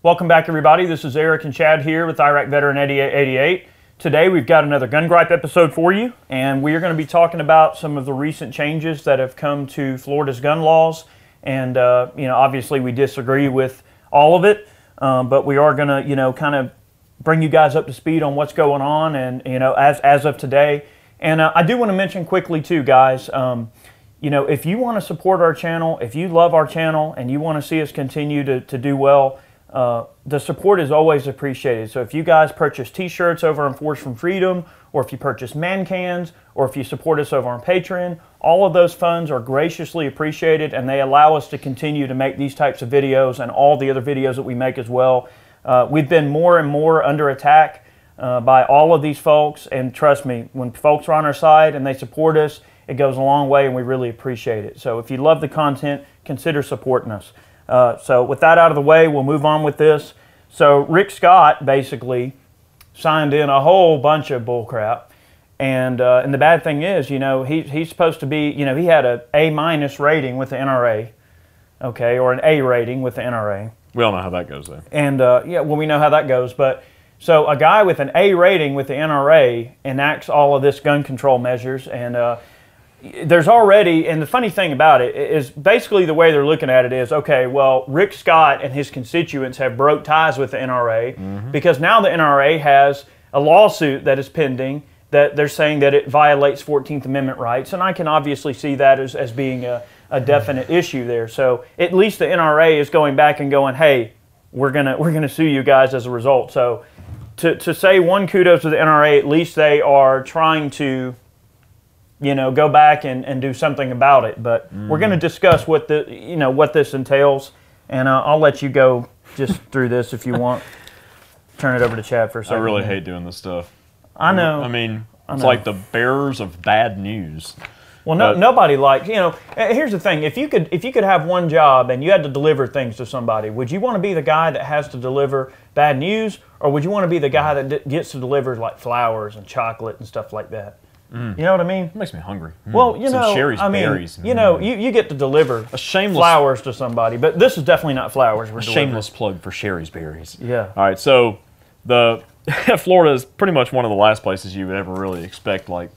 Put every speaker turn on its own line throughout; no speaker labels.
Welcome back, everybody. This is Eric and Chad here with Iraq Veteran 8888. Today we've got another Gun Gripe episode for you, and we are going to be talking about some of the recent changes that have come to Florida's gun laws. And obviously we disagree with all of it, but we are going to kind of bring you guys up to speed on what's going on, and as of today. And I do want to mention quickly too, guys. If you want to support our channel, if you love our channel and you want to see us continue to do well, the support is always appreciated. So if you guys purchase t-shirts over on Force from Freedom, or if you purchase man cans, or if you support us over on Patreon, all of those funds are graciously appreciated, and they allow us to continue to make these types of videos and all the other videos that we make as well. We've been more and more under attack by all of these folks, and trust me, when folks are on our side and they support us, it goes a long way, and we really appreciate it. So if you love the content, consider supporting us. So with that out of the way, we'll move on with this. So Rick Scott basically signed in a whole bunch of bullcrap, and the bad thing is, he's supposed to be, he had an A- rating with the NRA, okay, or an A rating with the NRA.
We all know how that goes, though. And
we know how that goes. But so a guy with an A rating with the NRA enacts all of this gun control measures, and there's already, and the funny thing about it is basically the way they're looking at it is, okay, well, Rick Scott and his constituents have broke ties with the NRA because now the NRA has a lawsuit that is pending that they're saying that it violates 14th Amendment rights, and I can obviously see that as being a definite issue there. So at least the NRA is going back and going, hey, we're gonna sue you guys as a result. So to say one kudos to the NRA, at least they are trying to go back and do something about it. But we're going to discuss what what this entails, and I'll let you go just through this if you want. Turn it over to Chad for a second.
I really hate doing this stuff.
I know.
I mean, it's like the bearers of bad news.
Well, nobody likes, here's the thing. If you could have one job and you had to deliver things to somebody, would you want to be the guy that has to deliver bad news, or would you want to be the guy that gets to deliver like flowers and chocolate and stuff like that? You know what I mean?
It makes me hungry.
Well,
some Sherry's berries.
You get to deliver flowers to somebody, but this is definitely not flowers.
A shameless plug for Sherry's berries.
Yeah.
All right, so Florida is pretty much one of the last places you would ever really expect like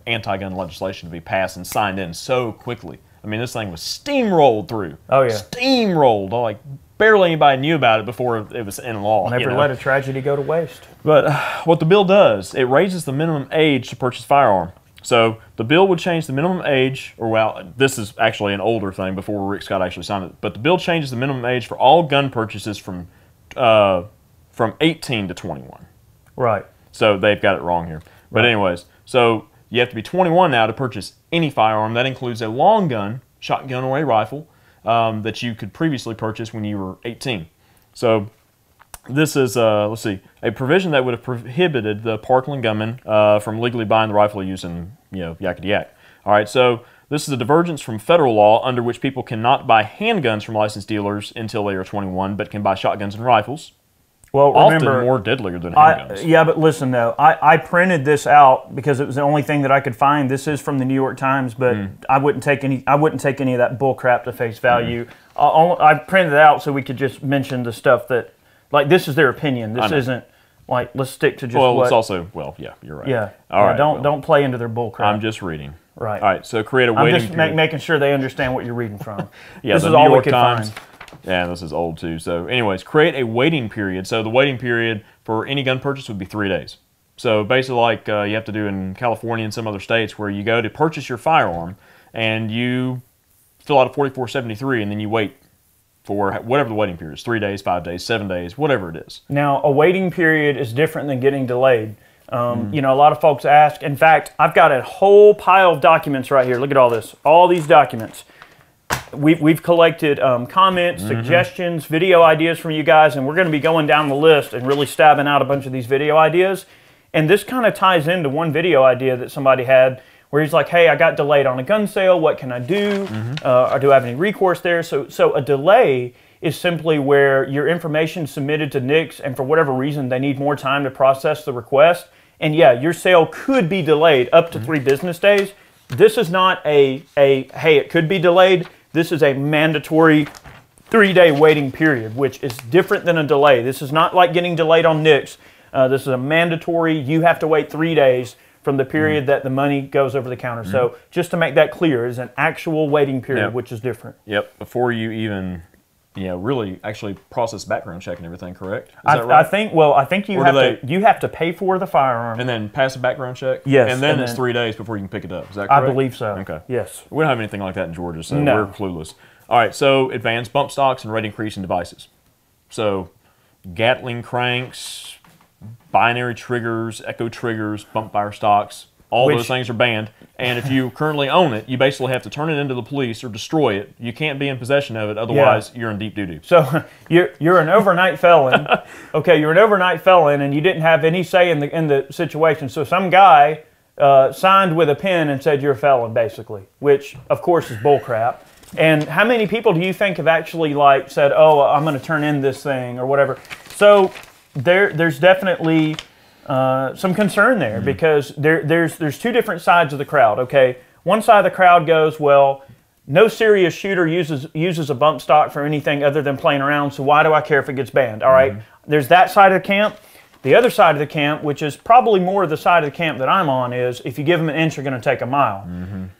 anti-gun legislation to be passed and signed in so quickly. I mean, this thing was steamrolled through.
Oh yeah.
Steamrolled. Like barely anybody knew about it before it was in law.
Never let a tragedy go to waste.
But what the bill does, it raises the minimum age to purchase a firearm. So the bill would change the minimum age, or well, this is actually an older thing before Rick Scott actually signed it. But the bill changes the minimum age for all gun purchases from 18 to 21.
Right.
So they've got it wrong here. But anyways, so you have to be 21 now to purchase any firearm. That includes a long gun, shotgun or a rifle, that you could previously purchase when you were 18. So this is, let's see, a provision that would have prohibited the Parkland gunman from legally buying the rifle using, yakety yak. All right, so this is a divergence from federal law under which people cannot buy handguns from licensed dealers until they are 21, but can buy shotguns and rifles.
Well, remember,
often more deadlier than handguns.
Yeah, but listen though, I printed this out because it was the only thing that I could find. This is from the New York Times, but I wouldn't take any of that bull crap to face value. I printed it out so we could just mention the stuff that, like, this is their opinion. This isn't like, let's stick to just
it's also, yeah, you're right.
Yeah.
All right.
Don't play into their bull crap.
I'm just reading.
Right.
All right. So create a waiting
period. I'm just making sure they understand what you're reading from.
Yeah.
This
is
all we could find.
Yeah, this is old too. So anyways, create a waiting period. So the waiting period for any gun purchase would be 3 days. So basically like you have to do in California and some other states where you go to purchase your firearm and you fill out a 4473 and then you wait for whatever the waiting period is, 3 days, 5 days, 7 days, whatever it is.
Now, a waiting period is different than getting delayed. A lot of folks ask. In fact, I've got a whole pile of documents right here. Look at all this. All these documents. We've collected comments, suggestions, video ideas from you guys, and we're going to be going down the list and really stabbing out a bunch of these video ideas. And this kind of ties into one video idea that somebody had where he's like, hey, I got delayed on a gun sale. What can I do? Or do I have any recourse there? So a delay is simply where your information is submitted to NICS, and for whatever reason, they need more time to process the request. And yeah, your sale could be delayed up to 3 business days. This is not hey, it could be delayed. This is a mandatory 3-day waiting period, which is different than a delay. This is not like getting delayed on NICS. This is a mandatory, you have to wait 3 days from the period that the money goes over the counter. So just to make that clear, is an actual waiting period, which is different.
Yep, before you even, really actually process background check and everything, correct? Is that right?
I think you have to pay for the firearm.
And then pass a background check?
Yes.
And then it's 3 days before you can pick it up. Is that correct?
I believe so.
Okay.
Yes.
We don't have anything like that in Georgia, so
No.
we're clueless. All right, so advanced bump stocks and rate increasing devices. So Gatling cranks, binary triggers, echo triggers, bump fire stocks, all those things are banned. And if you currently own it, you basically have to turn it into the police or destroy it. You can't be in possession of it, otherwise you're in deep doo-doo.
So you're an overnight felon. Okay, you're an overnight felon, and you didn't have any say in the situation. So some guy signed with a pen and said you're a felon, basically, which of course is bullcrap. And how many people do you think have actually said, "Oh, I'm going to turn in this thing" or whatever? So there's definitely some concern there, because there's two different sides of the crowd. Okay, one side of the crowd goes, "Well, no serious shooter uses a bump stock for anything other than playing around, so why do I care if it gets banned?" All right, there's that side of the camp. The other side of the camp, which is probably more the side of the camp that I'm on, is if you give them an inch, you're going to take a mile.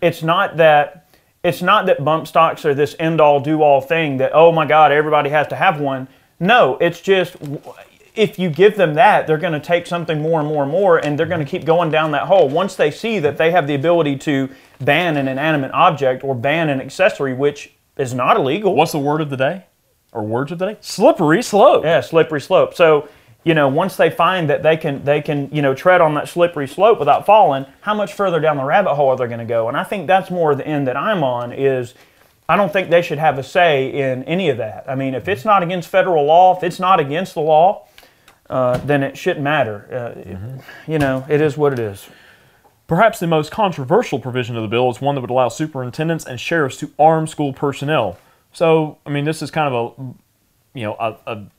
It's not that bump stocks are this end-all, do-all thing that, oh my God, everybody has to have one. No, it's just if you give them that, they're going to take something more and more and more, and they're going to keep going down that hole. Once they see that they have the ability to ban an inanimate object or ban an accessory, which is not illegal.
What's the word of the day? Or words of the day? Slippery slope.
Yeah, slippery slope. So, once they find that they can tread on that slippery slope without falling, how much further down the rabbit hole are they going to go? And I think that's more the end that I'm on, is I don't think they should have a say in any of that. I mean, if it's not against federal law, if it's not against the law, then it shouldn't matter. It is what it is.
Perhaps the most controversial provision of the bill is one that would allow superintendents and sheriffs to arm school personnel. So, I mean, this is kind of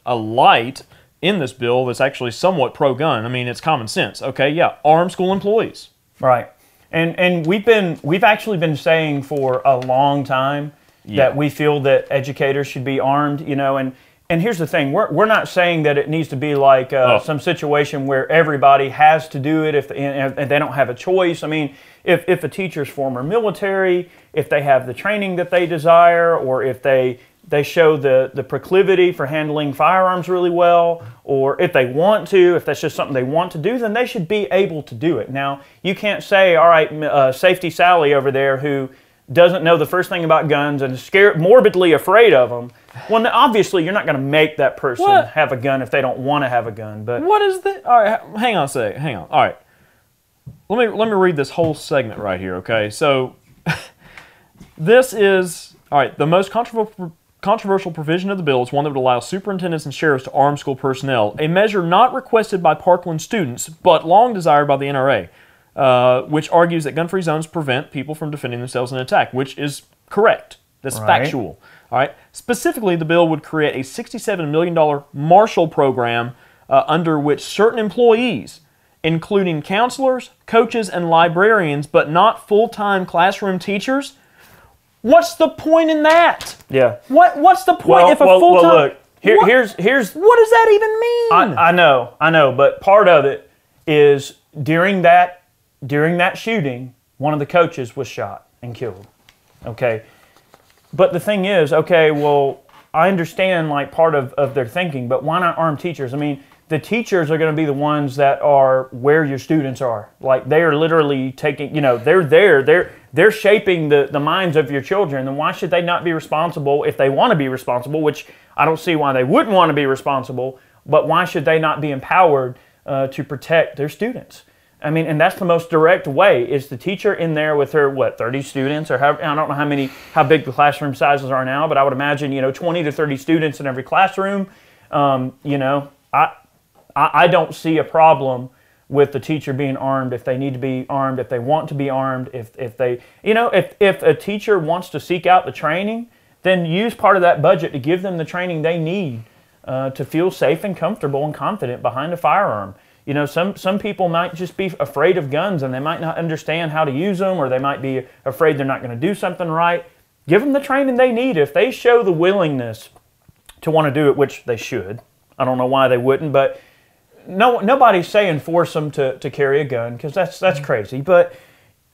a light in this bill that's actually somewhat pro-gun. I mean, it's common sense. Okay, yeah, arm school employees.
Right. And we've actually been saying for a long time that we feel that educators should be armed, and here's the thing, we're not saying that it needs to be like some situation where everybody has to do it if they don't have a choice. I mean, if a teacher's former military, if they have the training that they desire, or if they show the proclivity for handling firearms really well, or if they want to, if that's just something they want to do, then they should be able to do it. Now, you can't say, all right, Safety Sally over there who doesn't know the first thing about guns and is morbidly afraid of them. Well, obviously, you're not going to make that person have a gun if they don't want to have a gun. But
what is the? All right, hang on a second. Hang on. All right, let me read this whole segment right here. Okay, so this is the most controversial provision of the bill is one that would allow superintendents and sheriffs to arm school personnel, a measure not requested by Parkland students, but long desired by the NRA, which argues that gun-free zones prevent people from defending themselves in an attack, which is correct. That's factual. All right. Specifically, the bill would create a $67 million Marshall program under which certain employees, including counselors, coaches, and librarians, but not full-time classroom teachers. What's the point in that?
Yeah.
What's the point if a full-time...
Well, look, here's...
What does that even mean?
I know, but part of it is during that shooting, one of the coaches was shot and killed. Okay? But the thing is, okay, well, I understand part of their thinking, but why not arm teachers? I mean, the teachers are going to be the ones that are where your students are. They are literally taking, they're there, they're shaping the minds of your children. Then why should they not be responsible if they want to be responsible, which I don't see why they wouldn't want to be responsible, but why should they not be empowered to protect their students? I mean, and that's the most direct way, is the teacher in there with her, 30 students, or I don't know how big the classroom sizes are now, but I would imagine, 20 to 30 students in every classroom. I don't see a problem with the teacher being armed if they need to be armed, if they want to be armed, if a teacher wants to seek out the training, then use part of that budget to give them the training they need to feel safe and comfortable and confident behind a firearm. Some people might just be afraid of guns and they might not understand how to use them, or they might be afraid they're not going to do something right. give them the training they need. If they show the willingness to want to do it, which they should. I don't know why they wouldn't, but nobody's saying force them to carry a gun, because that's crazy. But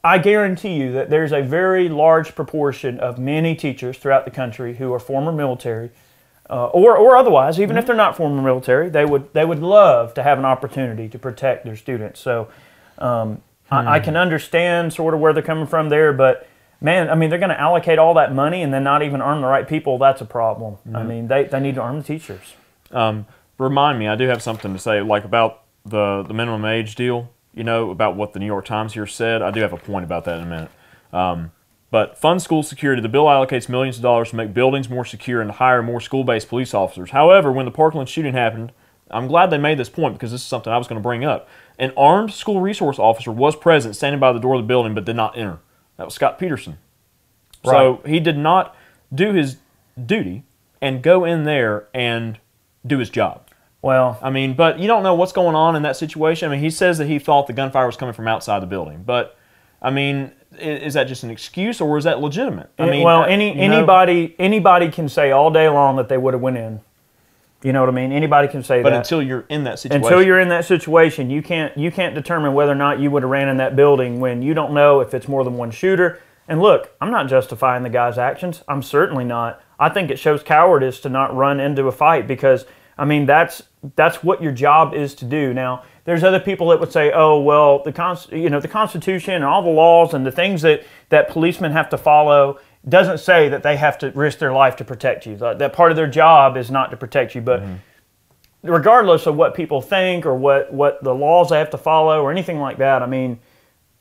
I guarantee you that there's a very large proportion of many teachers throughout the country who are former military, or otherwise, even if they're not former military, they would love to have an opportunity to protect their students. So I can understand sort of where they're coming from there, but man, I mean, they're going to allocate all that money and then not even arm the right people. That's a problem. I mean, they need to arm the teachers.
Remind me, I do have something to say, like about the minimum age deal, you know, about what the New York Times here said. I do have a point about that in a minute. But fund school security. The bill allocates millions of dollars to make buildings more secure and to hire more school-based police officers. However, when the Parkland shooting happened, I'm glad they made this point because this is something I was going to bring up. An armed school resource officer was present, standing by the door of the building, but did not enter. That was Scott Peterson. Right. So he did not do his duty and go in there and do his job.
Well,
I mean, but you don't know what's going on in that situation. I mean, he says that he thought the gunfire was coming from outside the building, but I mean, is that just an excuse or is that legitimate? I mean,
well, anybody can say all day long that they would have went in. You know what I mean? Anybody can say that.
But until you're in that situation.
Until you're in that situation, you can't determine whether or not you would have ran in that building when you don't know if it's more than one shooter. And look, I'm not justifying the guy's actions. I'm certainly not. I think it shows cowardice to not run into a fight because, I mean, that's what your job is to do. Now, there's other people that would say, oh, well, the Constitution and all the laws and the things that policemen have to follow doesn't say that they have to risk their life to protect you. That part of their job is not to protect you. But regardless of what people think or what the laws they have to follow or anything like that, I mean,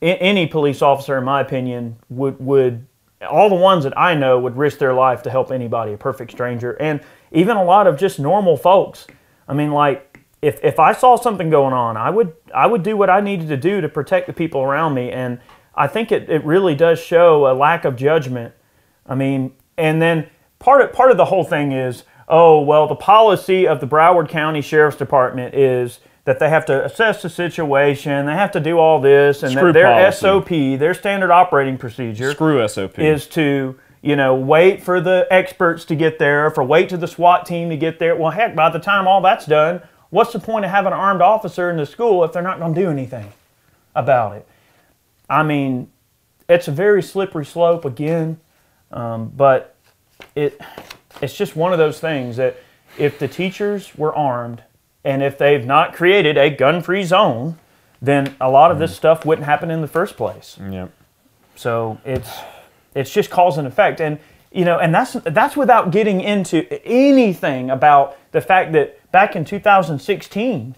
any police officer, in my opinion, would all the ones that I know would risk their life to help anybody, a perfect stranger, and even a lot of just normal folks. I mean, like, if I saw something going on, I would do what I needed to do to protect the people around me, and I think it really does show a lack of judgment. I mean, and then part of the whole thing is, oh, well, the policy of the Broward County Sheriff's Department is that they have to assess the situation, they have to do all this, and that their policy. SOP, their standard operating procedure,
SOP,
is to, you know, wait for the experts to get there, wait to the SWAT team to get there. Well, heck, by the time all that's done, what's the point of having an armed officer in the school if they're not going to do anything about it? I mean, it's a very slippery slope again, but it's just one of those things that if the teachers were armed and if they've not created a gun-free zone, then a lot of this stuff wouldn't happen in the first place.
Yep.
So it's just cause and effect, and you know, and that's without getting into anything about the fact that back in 2016,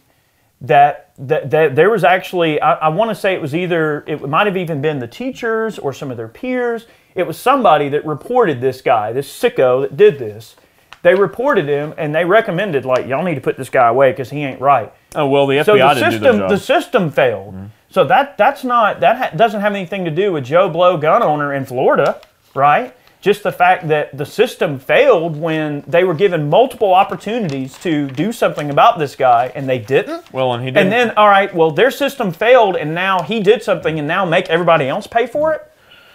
that there was actually, I want to say it might have even been the teachers or some of their peers. It was somebody that reported this guy, this sicko that did this. They reported him and they recommended, like, y'all need to put this guy away because he ain't right.
Oh, well, the FBI didn't do their job.
The system failed. So that doesn't have anything to do with Joe Blow gun owner in Florida, right? Just the fact that the system failed when they were given multiple opportunities to do something about this guy and they didn't.
Well, and he didn't.
And then, all right, well, their system failed and now he did something and now make everybody else pay for it?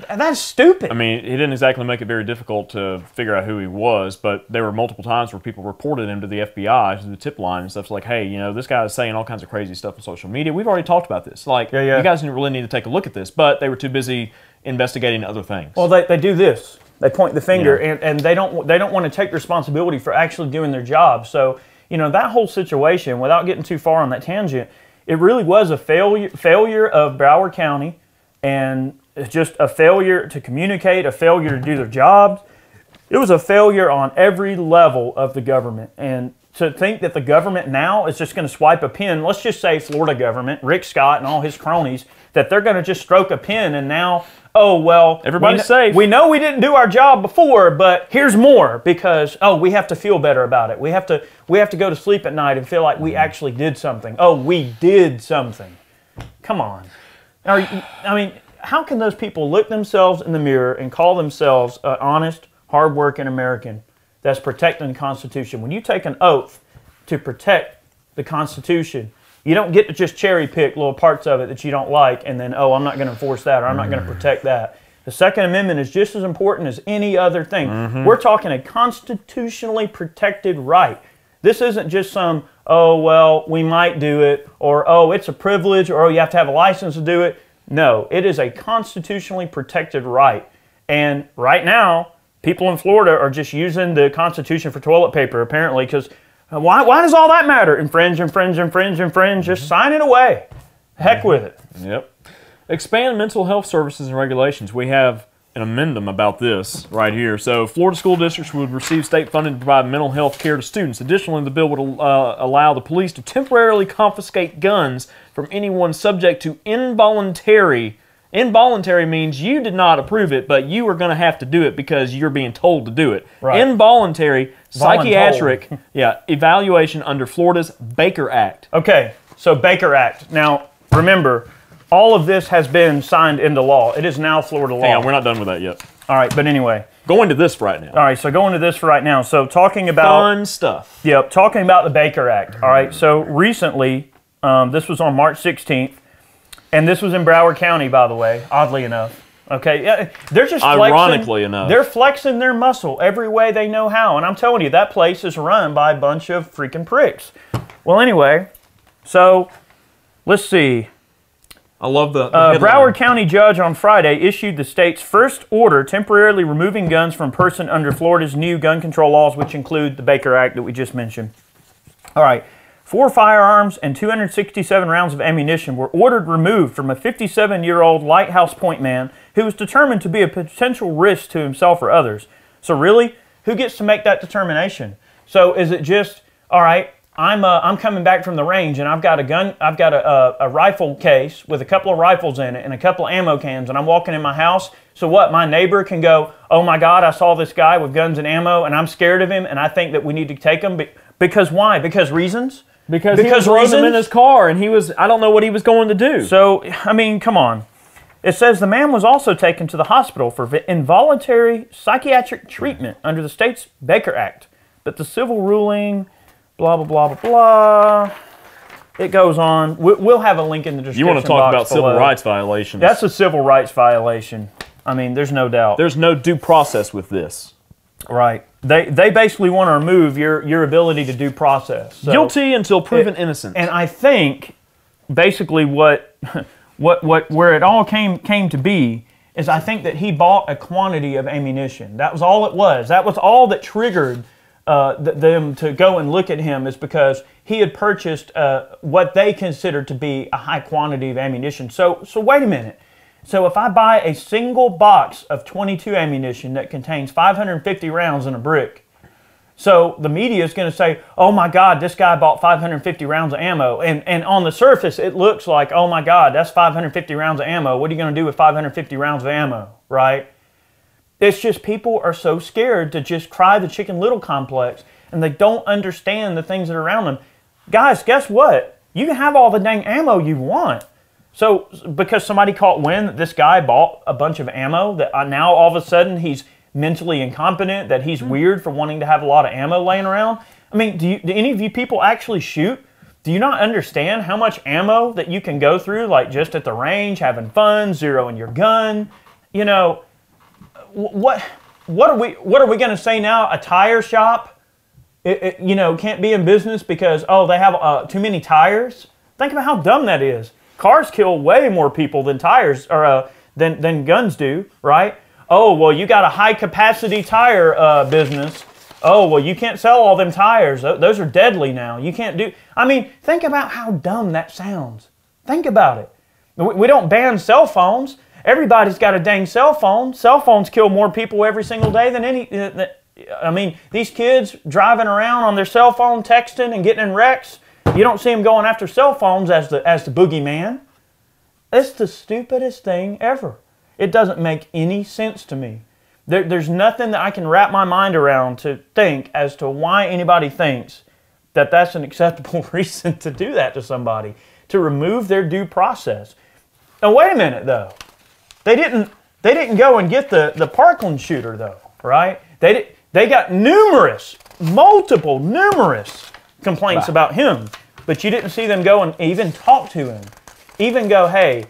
That's stupid.
I mean, he didn't exactly make it very difficult to figure out who he was, but there were multiple times where people reported him to the FBI, to the tip line and stuff. It's like, hey, you know, this guy is saying all kinds of crazy stuff on social media. We've already talked about this. Like, you guys really need to take a look at this. But they were too busy investigating other things.
Well, they do this. They point the finger, and they don't want to take responsibility for actually doing their job. So, you know, that whole situation, without getting too far on that tangent, it really was a failure of Broward County, and it's just a failure to communicate, a failure to do their jobs. It was a failure on every level of the government. And to think that the government now is just going to swipe a pen, let's just say Florida government, Rick Scott and all his cronies, that they're going to just stroke a pen and now, oh, well,
everybody's safe.
We know we didn't do our job before, but here's more because, oh, we have to feel better about it. We have to go to sleep at night and feel like we actually did something. Oh, we did something. Come on. I mean, how can those people look themselves in the mirror and call themselves an honest, hardworking American that's protecting the Constitution? When you take an oath to protect the Constitution, you don't get to just cherry pick little parts of it that you don't like and then, oh, I'm not going to enforce that or I'm not going to protect that. The Second Amendment is just as important as any other thing. We're talking a constitutionally protected right. This isn't just some, oh, well, we might do it, or, oh, it's a privilege, or, oh, you have to have a license to do it. No, it is a constitutionally protected right. And right now, people in Florida are just using the Constitution for toilet paper, apparently, because why does all that matter? Infringe, infringe, infringe, infringe. Just sign it away. Heck with it.
Yep. Expand mental health services and regulations. We have an amendment about this right here. So Florida school districts would receive state funding to provide mental health care to students. Additionally, the bill would allow the police to temporarily confiscate guns from anyone subject to involuntary. Involuntary means you did not approve it, but you are going to have to do it because you're being told to do it.
Right.
Involuntary psychiatric evaluation under Florida's Baker Act.
Okay, so Baker Act. Now, remember, all of this has been signed into law. It is now Florida law.
Hang on, we're not done with that yet.
All right, but anyway.
Going to this right now.
All right, so going to this right now. So talking about...
Fun stuff.
Yep, talking about the Baker Act. All right, so recently, this was on March 16th, and this was in Broward County, by the way, oddly enough. Okay, yeah, they're just flexing.
Ironically enough.
They're flexing their muscle every way they know how. And I'm telling you, that place is run by a bunch of freaking pricks. Well, anyway, so let's see.
I love the
Broward County judge on Friday issued the state's first order temporarily removing guns from person under Florida's new gun control laws, which include the Baker Act that we just mentioned. All right, 4 firearms and 267 rounds of ammunition were ordered removed from a 57-year-old Lighthouse Point man who was determined to be a potential risk to himself or others. So really, who gets to make that determination? So is it just, all right, I'm coming back from the range and I've got a gun, I've got a rifle case with a couple of rifles in it and a couple of ammo cans, and I'm walking in my house. So what, my neighbor can go, oh my God, I saw this guy with guns and ammo and I'm scared of him and I think that we need to take him. Because why? Because reasons?
Because he was loading him in his car and I don't know what he was going to do.
So, I mean, come on. It says the man was also taken to the hospital for involuntary psychiatric treatment under the state's Baker Act. But the civil ruling, blah, blah, blah, blah, blah. It goes on. We'll have a link in the description box.
You want to talk about
below.
civil rights violations.
That's a civil rights violation. I mean, there's no doubt.
There's no due process with this.
Right. They basically want to remove your ability to due process. So
guilty until proven innocent.
And I think basically where it all came to be is I think that he bought a quantity of ammunition. That was all it was. That was all that triggered them to go and look at him, is because he had purchased what they considered to be a high quantity of ammunition. So wait a minute. So if I buy a single box of .22 ammunition that contains 550 rounds in a brick, so the media is going to say, oh my God, this guy bought 550 rounds of ammo. And on the surface, it looks like, oh my God, that's 550 rounds of ammo. What are you going to do with 550 rounds of ammo, right? It's just people are so scared to just cry the Chicken Little complex, and they don't understand the things that are around them. Guys, guess what? You can have all the dang ammo you want. So because somebody caught wind that this guy bought a bunch of ammo, that now all of a sudden he's mentally incompetent, that he's weird for wanting to have a lot of ammo laying around. I mean, do any of you people actually shoot? Do you not understand how much ammo that you can go through, like just at the range, having fun, zeroing your gun? You know, what are we going to say now? A tire shop, you know, can't be in business because, oh, they have too many tires? Think about how dumb that is. Cars kill way more people than tires, or than guns do, right? Oh, well, you got a high-capacity tire business. Oh, well, you can't sell all them tires. Those are deadly now. You can't do... I mean, think about how dumb that sounds. Think about it. We don't ban cell phones. Everybody's got a dang cell phone. Cell phones kill more people every single day than any... I mean, these kids driving around on their cell phone, texting and getting in wrecks, you don't see them going after cell phones as the boogeyman. It's the stupidest thing ever. It doesn't make any sense to me. There's nothing that I can wrap my mind around to think as to why anybody thinks that that's an acceptable reason to do that to somebody, to remove their due process. Now wait a minute though. They didn't go and get the Parkland shooter though, right? They got numerous complaints about him, but you didn't see them go and even talk to him. Even go, hey,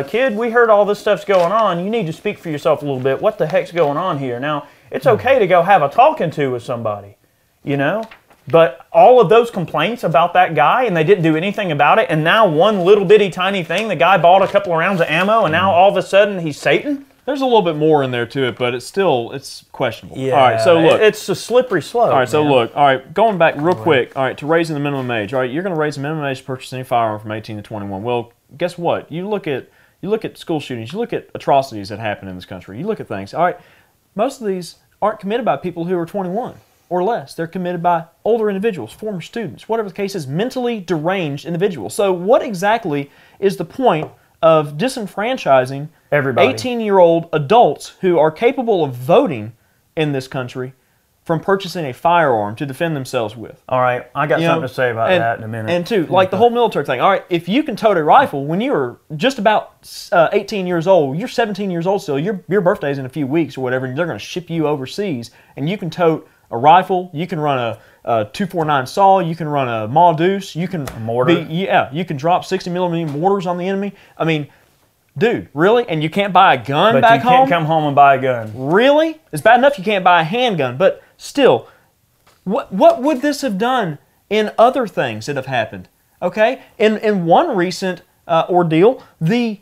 kid, we heard all this stuff's going on. You need to speak for yourself a little bit. What the heck's going on here? Now, it's okay to go have a talking to with somebody, you know? But all of those complaints about that guy, and they didn't do anything about it, and now one little bitty tiny thing, the guy bought a couple of rounds of ammo, and now all of a sudden he's Satan?
There's a little bit more in there to it, but it's questionable.
Yeah,
all right, so look.
It's a slippery slope.
All right, so look. All right, going back real quick. All right, to raising the minimum age. All right, you're going to raise the minimum age to purchase any firearm from 18 to 21. Well, guess what? You look at school shootings. You look at atrocities that happen in this country. You look at things. All right, most of these aren't committed by people who are 21 or less. They're committed by older individuals, former students, whatever the case is, mentally deranged individuals. So what exactly is the point of disenfranchising
everybody,
18-year-old adults who are capable of voting in this country from purchasing a firearm to defend themselves with?
All right, I got something to say about that in a minute.
And two, like the whole military thing. All right, if you can tote a rifle when you're just about 18 years old, you're 17 years old still, your birthday's in a few weeks or whatever, and they're going to ship you overseas, and you can tote a rifle, you can run a 249 saw, you can run a Ma Deuce, you can...
A mortar?
You can drop 60mm mortars on the enemy. I mean, dude, really? And you can't buy a gun back home?
But you can't come home and buy a gun.
Really? It's bad enough you can't buy a handgun, but still, what would this have done in other things that have happened? Okay? In one recent ordeal, the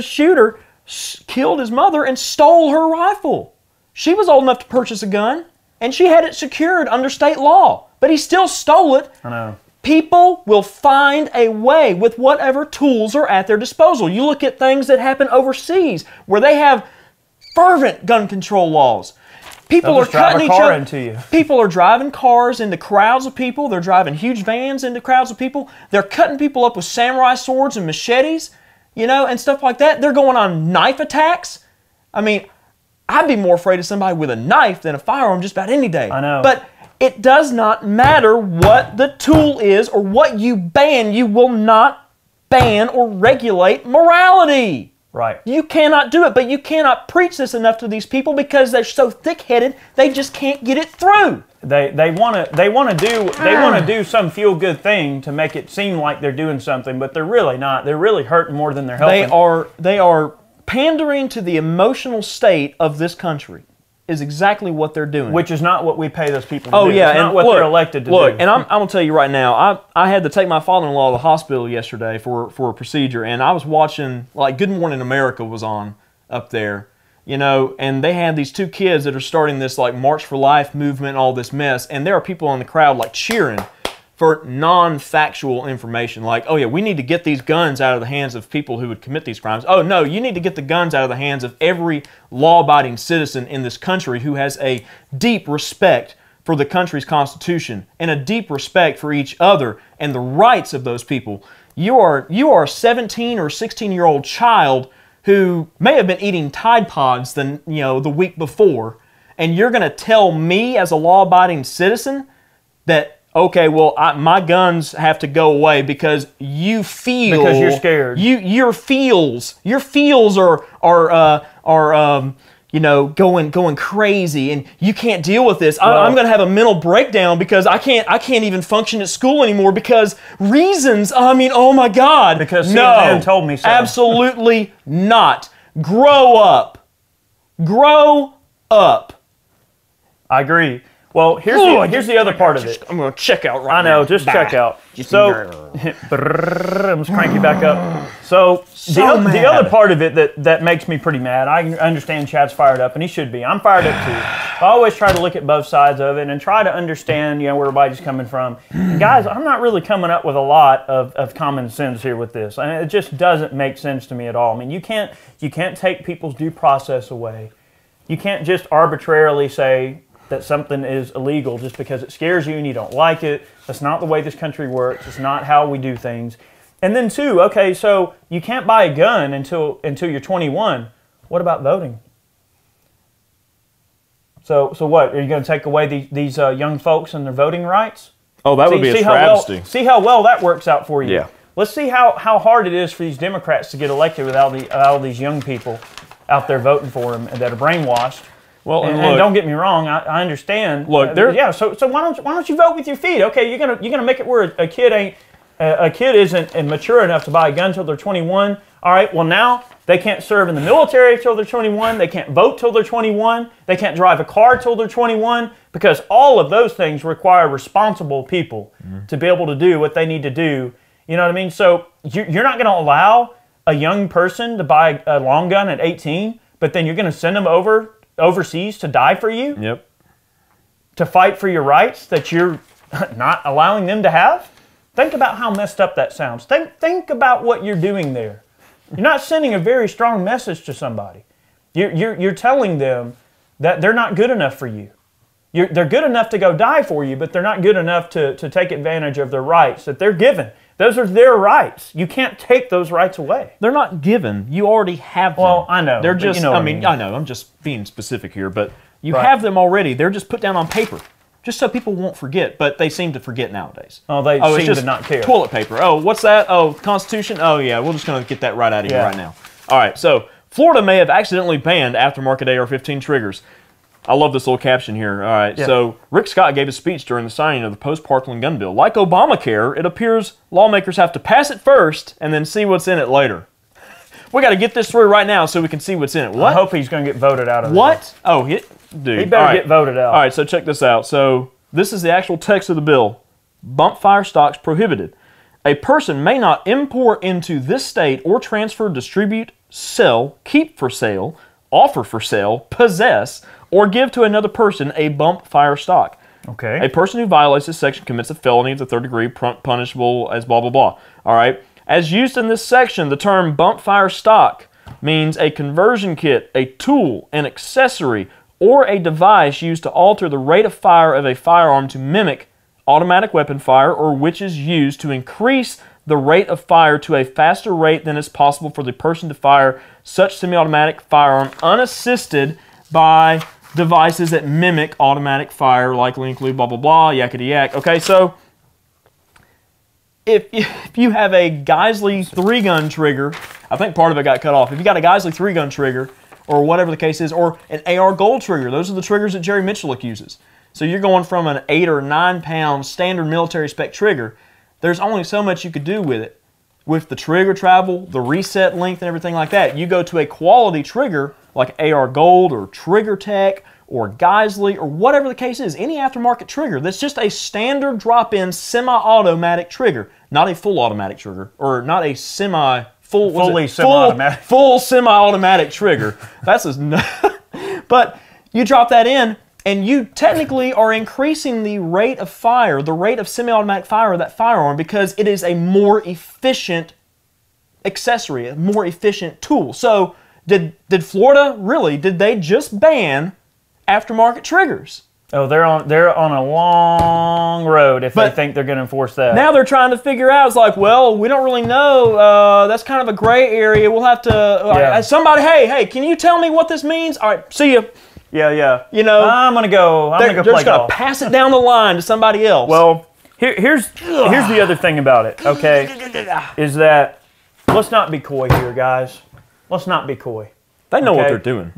shooter killed his mother and stole her rifle. She was old enough to purchase a gun, and she had it secured under state law, but he still stole it.
I know.
People will find a way with whatever tools are at their disposal. You look at things that happen overseas where they have fervent gun control laws. People are cutting each other into you. People are driving cars into crowds of people. They're driving huge vans into crowds of people. They're cutting people up with samurai swords and machetes, you know, and stuff like that. They're going on knife attacks. I mean, I'd be more afraid of somebody with a knife than a firearm just about any day.
I know.
But it does not matter what the tool is or what you ban. You will not ban or regulate morality.
Right.
You cannot do it, but you cannot preach this enough to these people because they're so thick-headed they just can't get it through.
They want to do some feel-good thing to make it seem like they're doing something, but they're really not. They're really hurting more than they're helping.
They are pandering to the emotional state of this country is exactly what they're doing.
Which is not what we pay those people to do.
Oh, yeah.
It's not what they're elected to do.
Look, and I'm going to tell you right now, I had to take my father-in-law to the hospital yesterday for a procedure, and I was watching, like, Good Morning America was on up there, you know, and they had these two kids that are starting this, like, March for Life movement, all this mess, and there are people in the crowd, like, cheering for non-factual information, like, oh yeah, we need to get these guns out of the hands of people who would commit these crimes. Oh no, you need to get the guns out of the hands of every law-abiding citizen in this country who has a deep respect for the country's constitution and a deep respect for each other and the rights of those people. You are a 17 or 16-year-old child who may have been eating Tide Pods the week before, and you're going to tell me as a law-abiding citizen that, okay, well, my guns have to go away because you feel...
Because you're scared.
Your feels are going crazy, and you can't deal with this.
Well,
I'm going to have a mental breakdown because I can't even function at school anymore because reasons. I mean, oh my God.
Because
no,
CNN told me so.
Absolutely not. Grow up. Grow up.
I agree. Well, here's the other part of it.
I'm going to check out right now.
I know, just check out. So, I'm just crank you back up. So the other part of it that makes me pretty mad, I understand Chad's fired up, and he should be. I'm fired up too. I always try to look at both sides of it and try to understand, where everybody's coming from. And guys, I'm not really coming up with a lot of common sense here with this. I mean, it just doesn't make sense to me at all. I mean, you can't take people's due process away. You can't just arbitrarily say that something is illegal just because it scares you and you don't like it. That's not the way this country works. It's not how we do things. And then two, okay, so you can't buy a gun until you're 21. What about voting? So what? Are you going to take away these young folks and their voting rights?
Oh, that would be a travesty.
See how well that works out for you.
Yeah.
Let's see how hard it is for these Democrats to get elected without all these young people out there voting for them and that are brainwashed. Well, and don't get me wrong, I understand.
Look,
So why don't you vote with your feet? Okay, you're gonna make it where a kid a kid isn't mature enough to buy a gun till they're 21. All right, well now they can't serve in the military till they're 21. They can't vote till they're 21. They can't drive a car till they're 21 because all of those things require responsible people to be able to do what they need to do. You know what I mean? So you're not going to allow a young person to buy a long gun at 18, but then you're going to send them overseas to die for you?
Yep.
To fight for your rights that you're not allowing them to have? Think about how messed up that sounds. Think about what you're doing there. You're not sending a very strong message to somebody. You're telling them that they're not good enough for you. They're good enough to go die for you, but they're not good enough to take advantage of their rights that they're given. Those are their rights. You can't take those rights away.
They're not given. You already have them.
Well, I know.
They're just,
you know
I mean, I know. I'm just being specific here, but you
Right.
have them already. They're just put down on paper, just so people won't forget, but they seem to forget nowadays.
Oh, they
it's
seem
just
to not care.
Toilet paper. Oh, what's that? Oh, Constitution? Oh, yeah, we're just going to get that right out of you right now. All right, so Florida may have accidentally banned aftermarket AR-15 triggers. I love this little caption here. All right, so Rick Scott gave a speech during the signing of the post-Parkland gun bill. Like Obamacare, it appears lawmakers have to pass it first and then see what's in it later. We got to get this through right now so we can see what's in it. What?
I hope he's going to get voted out of there.
What? Oh, dude.
He better get voted out.
All right, so check this out. So this is the actual text of the bill. Bump fire stocks prohibited. A person may not import into this state or transfer, distribute, sell, keep for sale, offer for sale, possess, or give to another person a bump fire stock.
Okay.
A person who violates this section commits a felony of the third degree, punishable as blah, blah, blah. All right. As used in this section, the term bump fire stock means a conversion kit, a tool, an accessory, or a device used to alter the rate of fire of a firearm to mimic automatic weapon fire, or which is used to increase the rate of fire to a faster rate than is possible for the person to fire such semi-automatic firearm unassisted by devices that mimic automatic fire, likely include blah, blah, blah, yakety yak. Okay, so if you have a Geisley 3-gun trigger, I think part of it got cut off. If you got a Geisley 3-gun trigger, or whatever the case is, or an AR Gold trigger, those are the triggers that Jerry Mitchell uses. So you're going from an 8 or 9 pound standard military spec trigger. There's only so much you could do with it. With the trigger travel, the reset length, and everything like that. You go to a quality trigger like AR Gold or Trigger Tech or Geisley or whatever the case is, any aftermarket trigger that's just a standard drop-in semi-automatic trigger, not a full automatic trigger, or not a fully semi-automatic. Full semi-automatic trigger. That's but you drop that in, and you technically are increasing the rate of fire, the rate of semi-automatic fire of that firearm, because it is a more efficient accessory, a more efficient tool. So did Florida really, did they just ban aftermarket triggers? Oh, they're on a long road if they think they're going to enforce that. Now they're trying to figure out, it's like, well, we don't really know. That's kind of a gray area. We'll have to, somebody, hey, can you tell me what this means? All right, see you. Yeah. You know, I'm going to go play golf. They're just going to pass it down the line to somebody else. Well, here's the other thing about it, okay, is that let's not be coy here, guys. Let's not be coy. They know what they're doing.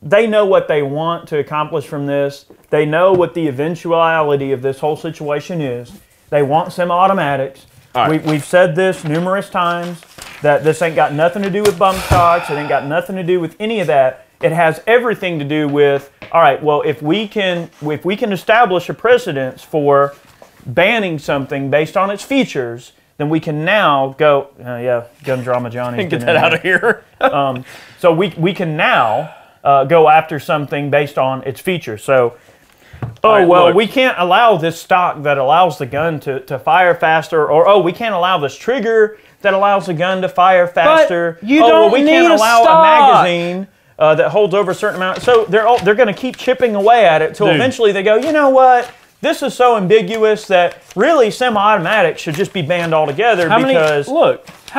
They know what they want to accomplish from this. They know what the eventuality of this whole situation is. They want semi-automatics. Right. We've said this numerous times, that this ain't got nothing to do with bump stocks. It ain't got nothing to do with any of that. It has everything to do with, all right, well, if we can establish a precedence for banning something based on its features, then we can now go, Gun Drama Johnny. Get that out of here. So we can now go after something based on its features. So, we can't allow this stock that allows the gun to fire faster, or we can't allow this trigger that allows the gun to fire faster. But you don't we can't allow a magazine that holds over a certain amount. So they're going to keep chipping away at it until eventually they go, you know what? This is so ambiguous that really semi-automatic should just be banned altogether. How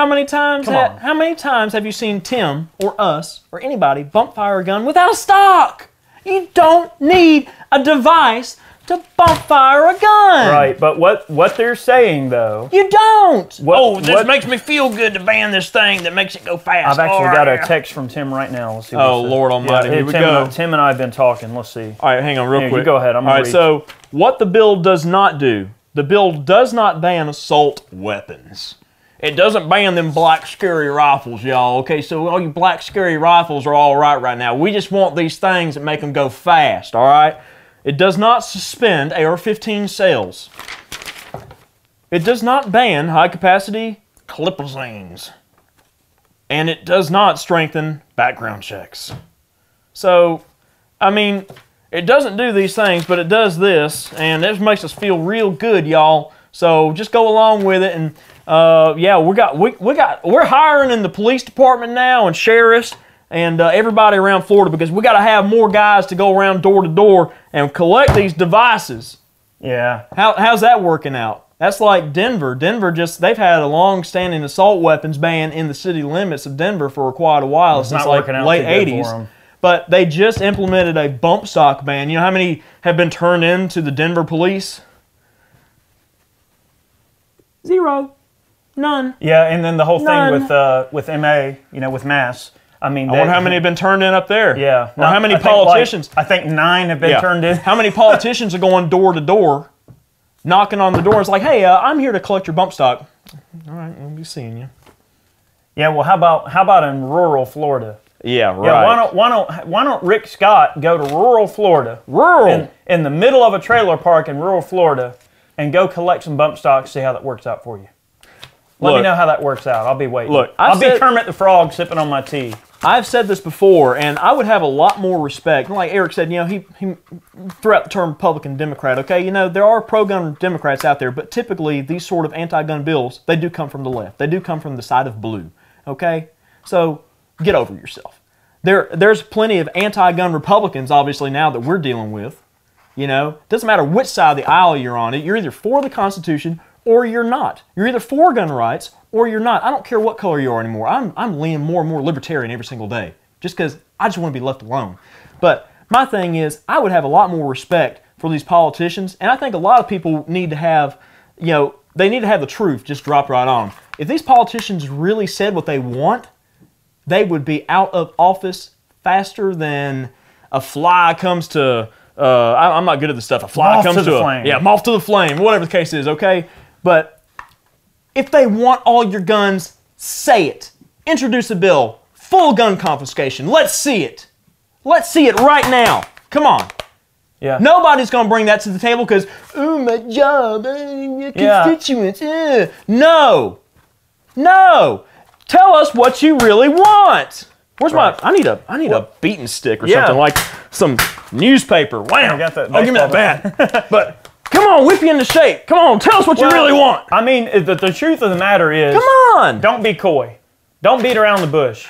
many times have you seen Tim or us or anybody bump fire a gun without a stock? You don't need a device to bump fire a gun. Right, but what they're saying though, you don't. This makes me feel good to ban this thing that makes it go fast. I've actually got a text from Tim right now. Let's see. Oh Lord Almighty, here we go. Tim and I have been talking. Let's see. All right, hang on real quick. You go ahead. All right, so what the bill does not do the bill does not ban assault weapons. It doesn't ban them black scary rifles, y'all. Okay, so all you black scary rifles are all right now. We just want these things that make them go fast, all right? It does not suspend AR-15 sales. It does not ban high-capacity clip-zines. And it does not strengthen background checks. So, I mean, it doesn't do these things, but it does this, and this makes us feel real good, y'all. So just go along with it, and yeah, we're hiring in the police department now and sheriffs and everybody around Florida because we got to have more guys to go around door to door and collect these devices.
Yeah.
How's that working out? That's like Denver. They've had a long-standing assault weapons ban in the city limits of Denver for quite a while, since like late 80s. But they just implemented a bump stock ban. You know how many have been turned in to the Denver police? 0. None.
Yeah, and then the whole thing with MA, you know, with mass. I mean,
I wonder how many have been turned in up there.
Yeah.
Or how many politicians?
I think 9 have been turned in.
How many politicians are going door to door, knocking on the door? It's like, hey, I'm here to collect your bump stock. All right, we'll be seeing you.
Yeah. Well, how about in rural Florida?
Yeah, right.
Yeah, why don't Rick Scott go to rural Florida? In the middle of a trailer park in rural Florida, and go collect some bump stocks, see how that works out for you. Let me know how that works out. I'll be waiting.
Look,
I'll be Kermit the Frog sipping on my tea.
I've said this before, and I would have a lot more respect. Like Eric said, you know, he threw out the term Republican Democrat, okay? You know, there are pro-gun Democrats out there, but typically these sort of anti-gun bills, they do come from the left. They do come from the side of blue, okay? So get over yourself. There's plenty of anti-gun Republicans, obviously, now that we're dealing with. You know, doesn't matter which side of the aisle you're on. You're either for the Constitution or you're not. You're either for gun rights or you're not. I don't care what color you are anymore. I'm leaning more and more libertarian every single day just because I just want to be left alone. But my thing is, I would have a lot more respect for these politicians, and I think a lot of people need to have, you know, they need to have the truth just dropped right on them. If these politicians really said what they want, they would be out of office faster than a fly comes to... I'm not good at this stuff. A fly
moth
comes
to the flame.
Yeah, moth to the flame, whatever the case is, okay? But if they want all your guns, say it. Introduce a bill. Full gun confiscation. Let's see it. Let's see it right now. Come on.
Yeah.
Nobody's going to bring that to the table because, ooh, my job, your constituents. No. No. Tell us what you really want. Where's my? I need a beating stick or something, like some newspaper. Wow! Oh, give me that bat. But come on, whip you into shape. Come on, tell us what you really want.
I mean, the truth of the matter is,
come on,
don't be coy, don't beat around the bush.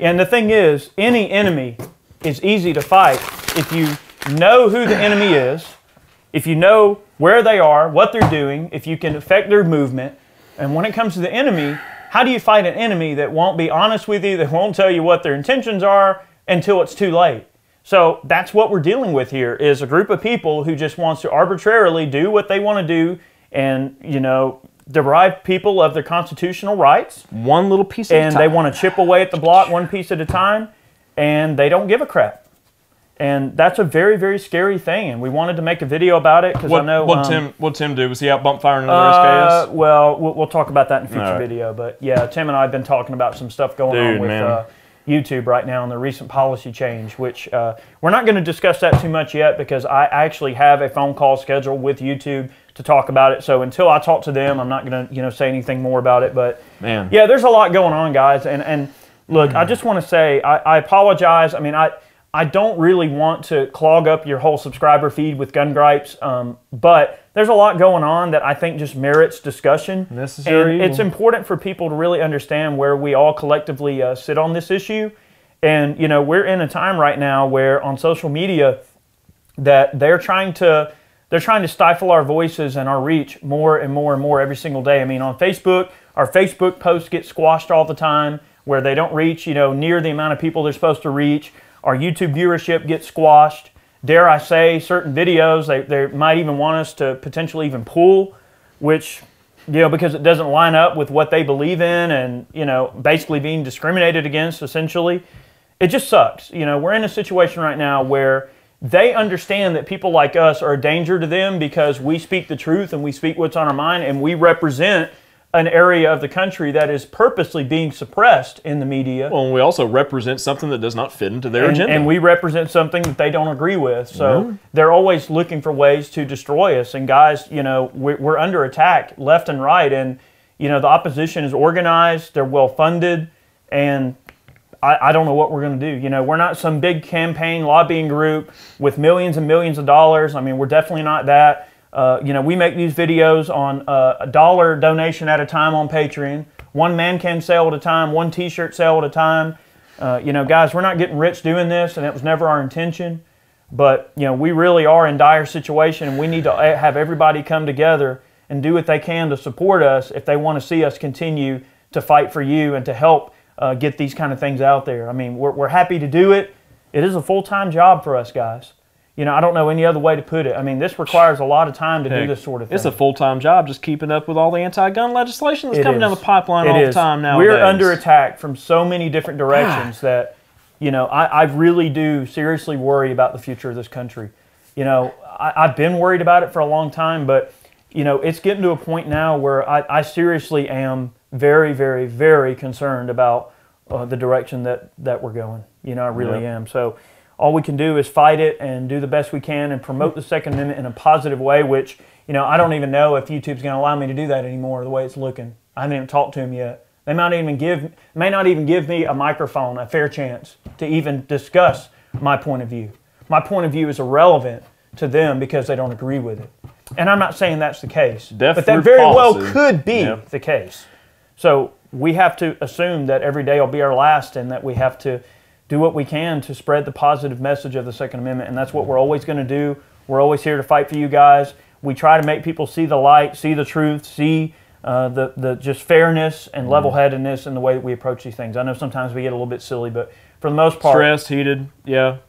And the thing is, any enemy is easy to fight if you know who the enemy is, if you know where they are, what they're doing, if you can affect their movement. And when it comes to the enemy, how do you fight an enemy that won't be honest with you, that won't tell you what their intentions are until it's too late? So that's what we're dealing with here, is a group of people who just wants to arbitrarily do what they want to do and, you know, deprive people of their constitutional rights. One little piece at a time. And they want to chip away at the block one piece at a time, and they don't give a crap. And that's a very, very scary thing. And we wanted to make a video about it because I know...
What Tim do? Was he out bump firing another SKS?
Well, we'll talk about that in a future video. But yeah, Tim and I have been talking about some stuff going on with YouTube right now and the recent policy change, which we're not going to discuss that too much yet because I actually have a phone call scheduled with YouTube to talk about it. So until I talk to them, I'm not going to say anything more about it. But yeah, there's a lot going on, guys. And look, I just want to say I apologize. I mean, I don't really want to clog up your whole subscriber feed with gun gripes, but there's a lot going on that I think just merits discussion. And it's important for people to really understand where we all collectively sit on this issue. And, you know, we're in a time right now where on social media that they're trying to stifle our voices and our reach more and more and more every single day. I mean, on Facebook, our Facebook posts get squashed all the time where they don't reach, you know, near the amount of people they're supposed to reach. Our YouTube viewership gets squashed. Dare I say, certain videos, they might even want us to potentially even pull, which, you know, because it doesn't line up with what they believe in and, you know, basically being discriminated against, essentially. It just sucks. You know, we're in a situation right now where they understand that people like us are a danger to them because we speak the truth and we speak what's on our mind, and we represent an area of the country that is purposely being suppressed in the media.
Well, and we also represent something that does not fit into their agenda.
And we represent something that they don't agree with. So they're always looking for ways to destroy us. And guys, you know, we're under attack left and right. And, you know, the opposition is organized, they're well funded, and I don't know what we're going to do. You know, we're not some big campaign lobbying group with millions and millions of dollars. I mean, we're definitely not that. You know, we make these videos on a $1 donation at a time on Patreon, one man cam sale at a time, one t-shirt sale at a time. You know, guys, we're not getting rich doing this, and it was never our intention. But, you know, we really are in dire situation, and we need to have everybody come together and do what they can to support us if they want to see us continue to fight for you and to help get these kind of things out there. I mean, we're happy to do it. It is a full-time job for us, guys. You know, I don't know any other way to put it. I mean, this requires a lot of time to do this sort of thing.
It's a full-time job just keeping up with all the anti-gun legislation that's coming down the pipeline all the time nowadays.
We're under attack from so many different directions that, you know, I really do seriously worry about the future of this country. You know, I've been worried about it for a long time, but, you know, it's getting to a point now where I seriously am very, very, very concerned about the direction that we're going. You know, I really am. So all we can do is fight it and do the best we can and promote the Second Amendment in a positive way, which, you know, I don't even know if YouTube's going to allow me to do that anymore the way it's looking. I haven't even talked to them yet. They may not even give me a microphone, a fair chance to even discuss my point of view. My point of view is irrelevant to them because they don't agree with it. And I'm not saying that's the case, but that very well could be the case. So we have to assume that every day will be our last and that we have to do what we can to spread the positive message of the Second Amendment, and that's what we're always going to do. We're always here to fight for you guys. We try to make people see the light, see the truth, see the just fairness and level-headedness in the way that we approach these things. I know sometimes we get a little bit silly, but for the most part...
Stressed, heated, You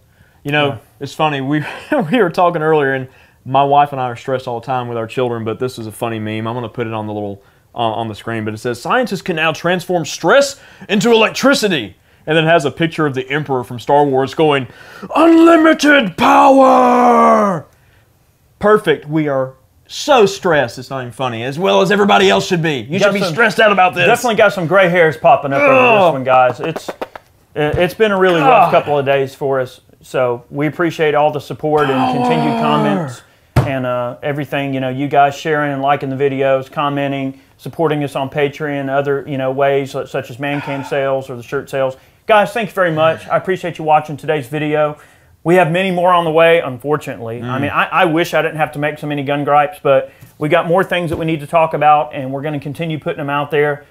know, it's funny. We were talking earlier, and my wife and I are stressed all the time with our children, but this is a funny meme. I'm going to put it on the little on the screen, but it says, "Scientists can now transform stress into electricity." And then it has a picture of the Emperor from Star Wars going, "Unlimited power!" Perfect. We are so stressed, it's not even funny, as well as everybody else should be. You should be stressed out about this.
Definitely got some gray hairs popping up over this one, guys. It's been a really rough couple of days for us, so we appreciate all the support and continued comments and everything. You know, you guys sharing and liking the videos, commenting, supporting us on Patreon, other ways such as man cam sales or the shirt sales. Guys, thank you very much. I appreciate you watching today's video. We have many more on the way, unfortunately. I mean, I wish I didn't have to make so many gun gripes, but we got more things that we need to talk about, and we're going to continue putting them out there.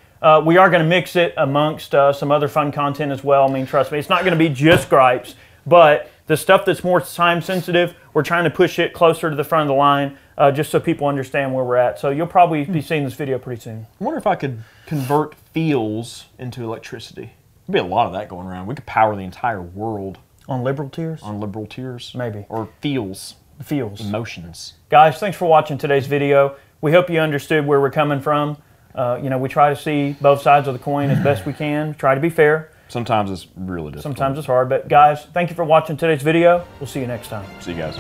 We are going to mix it amongst some other fun content as well. I mean, trust me, it's not going to be just gripes, but the stuff that's more time sensitive, we're trying to push it closer to the front of the line just so people understand where we're at. So you'll probably be seeing this video pretty soon.
I wonder if I could convert feels into electricity. There'd be a lot of that going around. We could power the entire world.
On liberal tears?
On liberal tears.
Maybe.
Or feels.
Feels.
Emotions.
Guys, thanks for watching today's video. We hope you understood where we're coming from. You know, we try to see both sides of the coin as best we can. Try to be fair.
Sometimes it's really difficult.
Sometimes it's hard. But guys, thank you for watching today's video. We'll see you next time.
See you guys.